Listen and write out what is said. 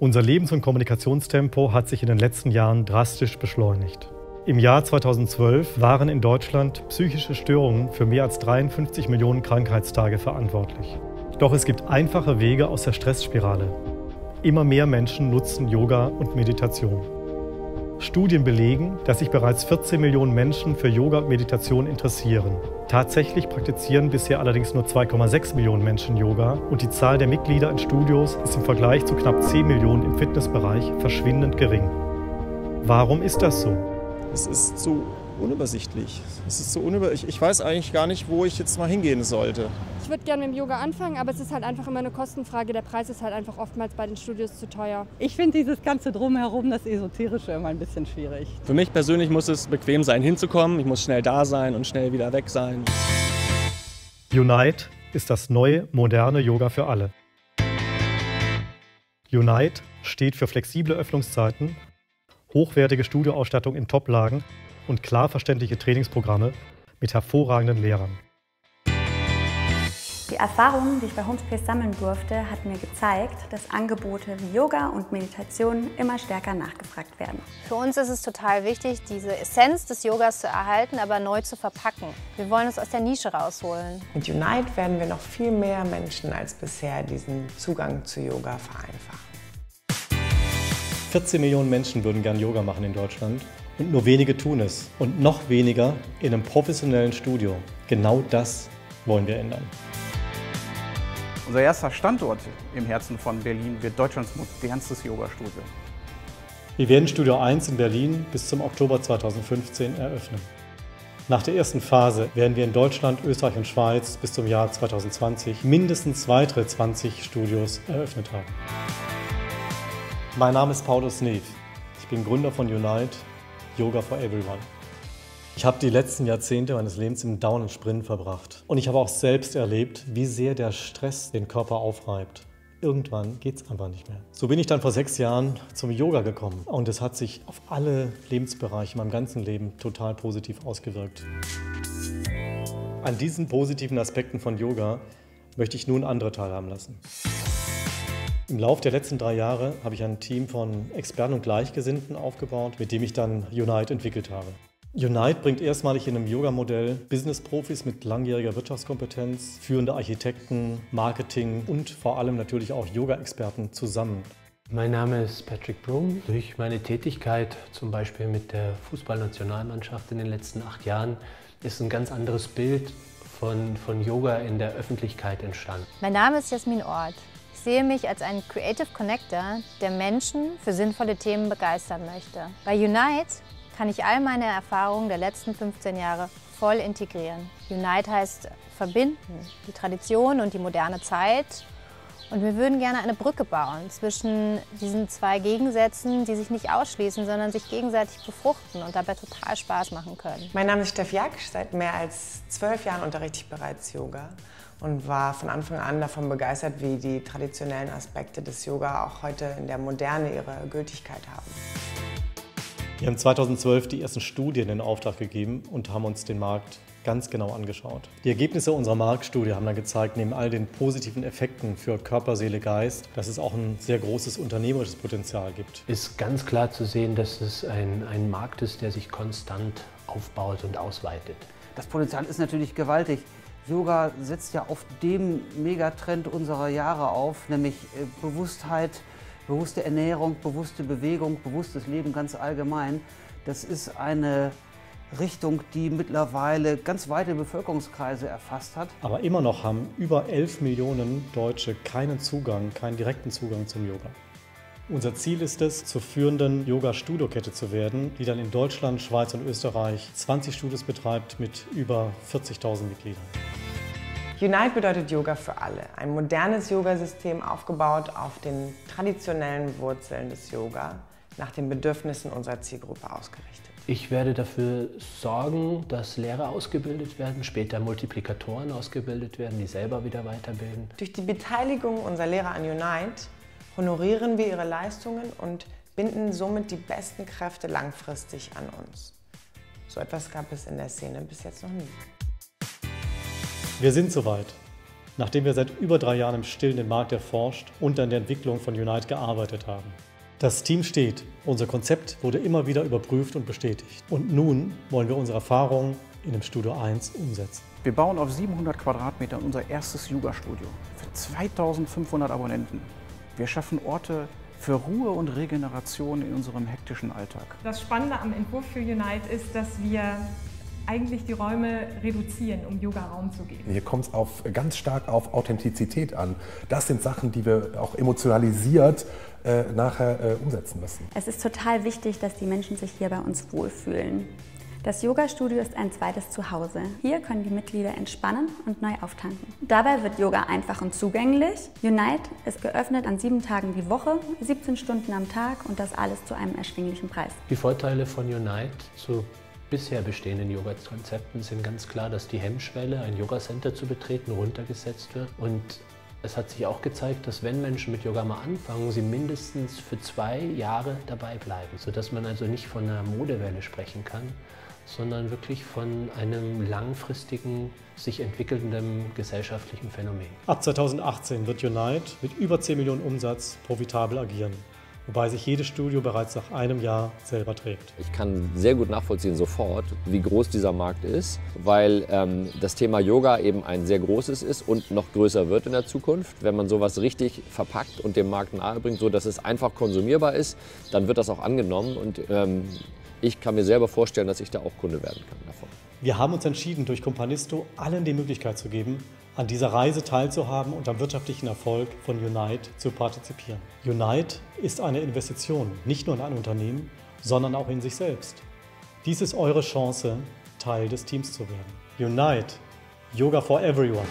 Unser Lebens- und Kommunikationstempo hat sich in den letzten Jahren drastisch beschleunigt. Im Jahr 2012 waren in Deutschland psychische Störungen für mehr als 53 Millionen Krankheitstage verantwortlich. Doch es gibt einfache Wege aus der Stressspirale. Immer mehr Menschen nutzen Yoga und Meditation. Studien belegen, dass sich bereits 14 Millionen Menschen für Yoga und Meditation interessieren. Tatsächlich praktizieren bisher allerdings nur 2,6 Millionen Menschen Yoga und die Zahl der Mitglieder in Studios ist im Vergleich zu knapp 10 Millionen im Fitnessbereich verschwindend gering. Warum ist das so? Es ist so unübersichtlich. Ich weiß eigentlich gar nicht, wo ich jetzt mal hingehen sollte. Ich würde gerne mit dem Yoga anfangen, aber es ist halt einfach immer eine Kostenfrage. Der Preis ist halt einfach oftmals bei den Studios zu teuer. Ich finde dieses ganze Drumherum, das Esoterische, immer ein bisschen schwierig. Für mich persönlich muss es bequem sein, hinzukommen. Ich muss schnell da sein und schnell wieder weg sein. Unite ist das neue, moderne Yoga für alle. Unite steht für flexible Öffnungszeiten, hochwertige Studioausstattung in Toplagen und klar verständliche Trainingsprogramme mit hervorragenden Lehrern. Die Erfahrungen, die ich bei Homespace sammeln durfte, hat mir gezeigt, dass Angebote wie Yoga und Meditation immer stärker nachgefragt werden. Für uns ist es total wichtig, diese Essenz des Yogas zu erhalten, aber neu zu verpacken. Wir wollen es aus der Nische rausholen. Mit Unite werden wir noch viel mehr Menschen als bisher diesen Zugang zu Yoga vereinfachen. 14 Millionen Menschen würden gern Yoga machen in Deutschland und nur wenige tun es. Und noch weniger in einem professionellen Studio. Genau das wollen wir ändern. Unser erster Standort im Herzen von Berlin wird Deutschlands modernstes Yoga-Studio. Wir werden Studio 1 in Berlin bis zum Oktober 2015 eröffnen. Nach der ersten Phase werden wir in Deutschland, Österreich und Schweiz bis zum Jahr 2020 mindestens weitere 20 Studios eröffnet haben. Mein Name ist Paulus Neef. Ich bin Gründer von Unite, Yoga for Everyone. Ich habe die letzten Jahrzehnte meines Lebens im Down und Sprint verbracht. Und ich habe auch selbst erlebt, wie sehr der Stress den Körper aufreibt. Irgendwann geht es einfach nicht mehr. So bin ich dann vor 6 Jahren zum Yoga gekommen. Und es hat sich auf alle Lebensbereiche in meinem ganzen Leben total positiv ausgewirkt. An diesen positiven Aspekten von Yoga möchte ich nun andere teilhaben lassen. Im Laufe der letzten 3 Jahre habe ich ein Team von Experten und Gleichgesinnten aufgebaut, mit dem ich dann Unite entwickelt habe. Unite bringt erstmalig in einem Yoga-Modell Business-Profis mit langjähriger Wirtschaftskompetenz, führende Architekten, Marketing und vor allem natürlich auch Yoga-Experten zusammen. Mein Name ist Patrick Broom. Durch meine Tätigkeit, zum Beispiel mit der Fußballnationalmannschaft in den letzten 8 Jahren, ist ein ganz anderes Bild von Yoga in der Öffentlichkeit entstanden. Mein Name ist Jasmin Ort. Ich sehe mich als einen Creative Connector, der Menschen für sinnvolle Themen begeistern möchte. Bei Unite kann ich all meine Erfahrungen der letzten 15 Jahre voll integrieren. Unite heißt verbinden, die Tradition und die moderne Zeit. Und wir würden gerne eine Brücke bauen zwischen diesen 2 Gegensätzen, die sich nicht ausschließen, sondern sich gegenseitig befruchten und dabei total Spaß machen können. Mein Name ist Steffi Jaksch. Seit mehr als 12 Jahren unterrichte ich bereits Yoga und war von Anfang an davon begeistert, wie die traditionellen Aspekte des Yoga auch heute in der Moderne ihre Gültigkeit haben. Wir haben 2012 die ersten Studien in Auftrag gegeben und haben uns den Markt ganz genau angeschaut. Die Ergebnisse unserer Marktstudie haben dann gezeigt, neben all den positiven Effekten für Körper, Seele, Geist, dass es auch ein sehr großes unternehmerisches Potenzial gibt. Ist ganz klar zu sehen, dass es ein Markt ist, der sich konstant aufbaut und ausweitet. Das Potenzial ist natürlich gewaltig. Yoga setzt ja auf dem Megatrend unserer Jahre auf, nämlich Bewusstheit, bewusste Ernährung, bewusste Bewegung, bewusstes Leben ganz allgemein. Das ist eine Richtung, die mittlerweile ganz weite Bevölkerungskreise erfasst hat. Aber immer noch haben über 11 Millionen Deutsche keinen direkten Zugang zum Yoga. Unser Ziel ist es, zur führenden Yoga-Studiokette zu werden, die dann in Deutschland, Schweiz und Österreich 20 Studios betreibt mit über 40.000 Mitgliedern. Unite bedeutet Yoga für alle. Ein modernes Yogasystem aufgebaut auf den traditionellen Wurzeln des Yoga, nach den Bedürfnissen unserer Zielgruppe ausgerichtet. Ich werde dafür sorgen, dass Lehrer ausgebildet werden, später Multiplikatoren ausgebildet werden, die selber wieder weiterbilden. Durch die Beteiligung unserer Lehrer an Unite honorieren wir ihre Leistungen und binden somit die besten Kräfte langfristig an uns. So etwas gab es in der Szene bis jetzt noch nie. Wir sind soweit. nachdem wir seit über 3 Jahren im Stillen den Markt erforscht und an der Entwicklung von Unite gearbeitet haben. Das Team steht, unser Konzept wurde immer wieder überprüft und bestätigt. Und nun wollen wir unsere Erfahrungen in dem Studio 1 umsetzen. Wir bauen auf 700 Quadratmetern unser erstes Yoga-Studio für 2500 Abonnenten. Wir schaffen Orte für Ruhe und Regeneration in unserem hektischen Alltag. Das Spannende am Entwurf für Unite ist, dass wir eigentlich die Räume reduzieren, um Yoga Raum zu geben. Hier kommt es ganz stark auf Authentizität an. Das sind Sachen, die wir auch emotionalisiert nachher umsetzen müssen. Es ist total wichtig, dass die Menschen sich hier bei uns wohlfühlen. Das Yoga-Studio ist ein zweites Zuhause. Hier können die Mitglieder entspannen und neu auftanken. Dabei wird Yoga einfach und zugänglich. Unite ist geöffnet an 7 Tagen die Woche, 17 Stunden am Tag und das alles zu einem erschwinglichen Preis. Die Vorteile von Unite zu bisher bestehenden Yoga-Konzepten sind ganz klar, dass die Hemmschwelle, ein Yoga-Center zu betreten, runtergesetzt wird. Und es hat sich auch gezeigt, dass wenn Menschen mit Yoga mal anfangen, sie mindestens für 2 Jahre dabei bleiben, sodass man also nicht von einer Modewelle sprechen kann, sondern wirklich von einem langfristigen, sich entwickelnden gesellschaftlichen Phänomen. Ab 2018 wird Unite mit über 10 Millionen Umsatz profitabel agieren, wobei sich jedes Studio bereits nach einem Jahr selber trägt. Ich kann sehr gut nachvollziehen sofort, wie groß dieser Markt ist, weil das Thema Yoga eben ein sehr großes ist und noch größer wird in der Zukunft. Wenn man sowas richtig verpackt und dem Markt nahebringt, so dass es einfach konsumierbar ist, dann wird das auch angenommen und ich kann mir selber vorstellen, dass ich da auch Kunde werden kann davon. Wir haben uns entschieden, durch Companisto allen die Möglichkeit zu geben, an dieser Reise teilzuhaben und am wirtschaftlichen Erfolg von Unite zu partizipieren. Unite ist eine Investition, nicht nur in ein Unternehmen, sondern auch in sich selbst. Dies ist eure Chance, Teil des Teams zu werden. Unite, Yoga for Everyone.